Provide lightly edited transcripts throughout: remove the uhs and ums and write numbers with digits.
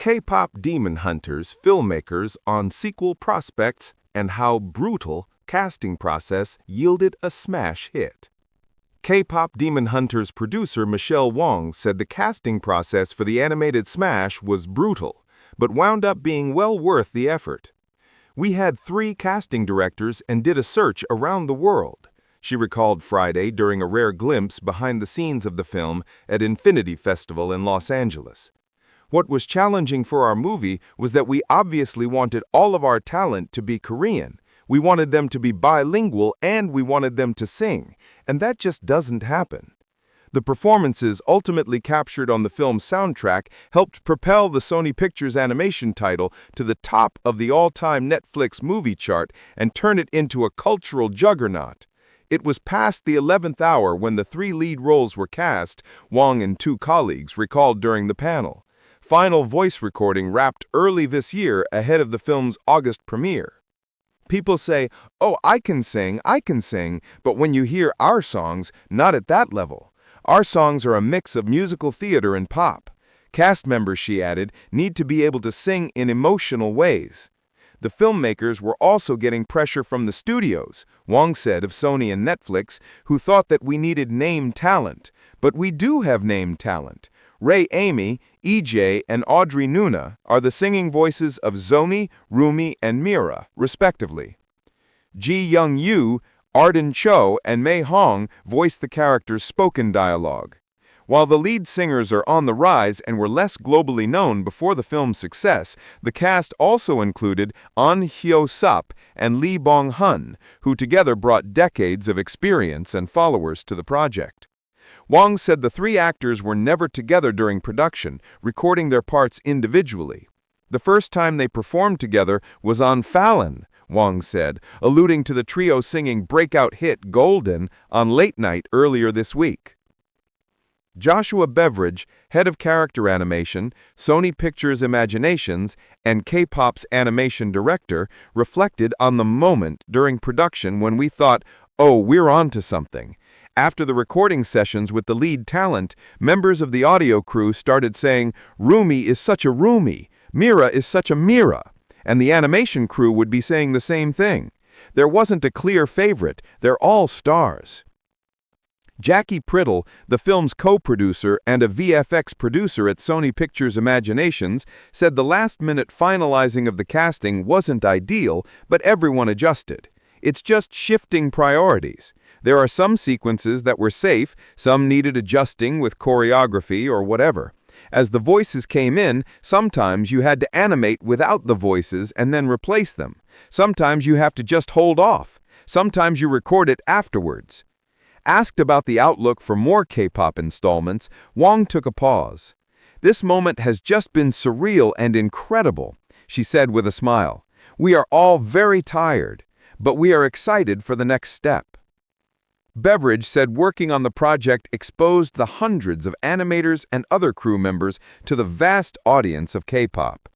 K-pop demon hunters, filmmakers on sequel prospects, and how brutal casting process yielded a smash hit. K-pop Demon Hunters producer Michelle Wong said the casting process for the animated smash was brutal, but wound up being well worth the effort. "We had 3 casting directors and did a search around the world," she recalled Friday during a rare glimpse behind the scenes of the film at Infinity Festival in Los Angeles. "What was challenging for our movie was that we obviously wanted all of our talent to be Korean. We wanted them to be bilingual and we wanted them to sing, and that just doesn't happen." The performances ultimately captured on the film's soundtrack helped propel the Sony Pictures animation title to the top of the all-time Netflix movie chart and turn it into a cultural juggernaut. It was past the 11th hour when the 3 lead roles were cast, Wong and 2 colleagues recalled during the panel. Final voice recording wrapped early this year ahead of the film's August premiere. "People say, 'Oh, I can sing,' but when you hear our songs, not at that level. Our songs are a mix of musical theater and pop. Cast members," she added, "need to be able to sing in emotional ways." The filmmakers were also getting pressure from the studios, Wong said of Sony and Netflix, who thought that we needed name talent. But we do have name talent. Ray Amy, EJ, and Audrey Nuna are the singing voices of Zoni, Rumi, and Mira, respectively. Ji Young-yu, Arden Cho, and Mei Hong voice the characters' spoken dialogue. While the lead singers are on the rise and were less globally known before the film's success, the cast also included An Hyo-sup and Lee Bong-hun, who together brought decades of experience and followers to the project. Wong said the 3 actors were never together during production, recording their parts individually. "The first time they performed together was on Fallon," Wong said, alluding to the trio singing breakout hit Golden on Late Night earlier this week. Joshua Beveridge, head of character animation, Sony Pictures Imaginations, and K-pop's animation director, reflected on the moment during production when we thought, "Oh, we're on to something." After the recording sessions with the lead talent, members of the audio crew started saying, "Rumi is such a Rumi, Mira is such a Mira," and the animation crew would be saying the same thing. There wasn't a clear favorite, they're all stars. Jackie Priddle, the film's co-producer and a VFX producer at Sony Pictures Imaginations, said the last-minute finalizing of the casting wasn't ideal, but everyone adjusted. "It's just shifting priorities. There are some sequences that were safe, some needed adjusting with choreography or whatever. As the voices came in, sometimes you had to animate without the voices and then replace them. Sometimes you have to just hold off. Sometimes you record it afterwards." Asked about the outlook for more K-pop installments, Wong took a pause. "This moment has just been surreal and incredible," she said with a smile. "We are all very tired, but we are excited for the next step." Beveridge said working on the project exposed the hundreds of animators and other crew members to the vast audience of K-pop.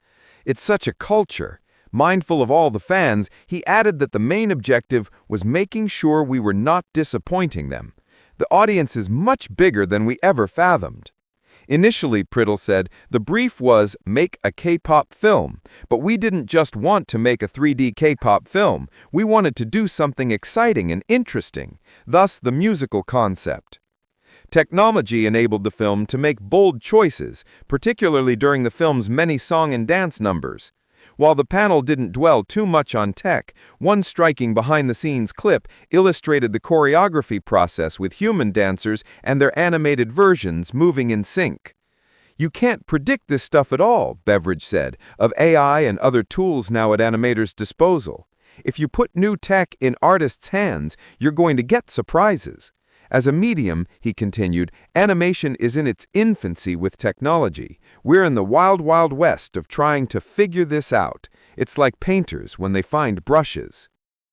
"It's such a culture." Mindful of all the fans, he added that the main objective was making sure we were not disappointing them. "The audience is much bigger than we ever fathomed." Initially, Priddle said, the brief was make a K-pop film, but we didn't just want to make a 3D K-pop film, we wanted to do something exciting and interesting, thus the musical concept. Technology enabled the film to make bold choices, particularly during the film's many song and dance numbers. While the panel didn't dwell too much on tech, one striking behind-the-scenes clip illustrated the choreography process with human dancers and their animated versions moving in sync. "You can't predict this stuff at all," Beveridge said, of AI and other tools now at animators' disposal. "If you put new tech in artists' hands, you're going to get surprises." As a medium, he continued, animation is in its infancy with technology. We're in the wild, wild west of trying to figure this out. It's like painters when they find brushes.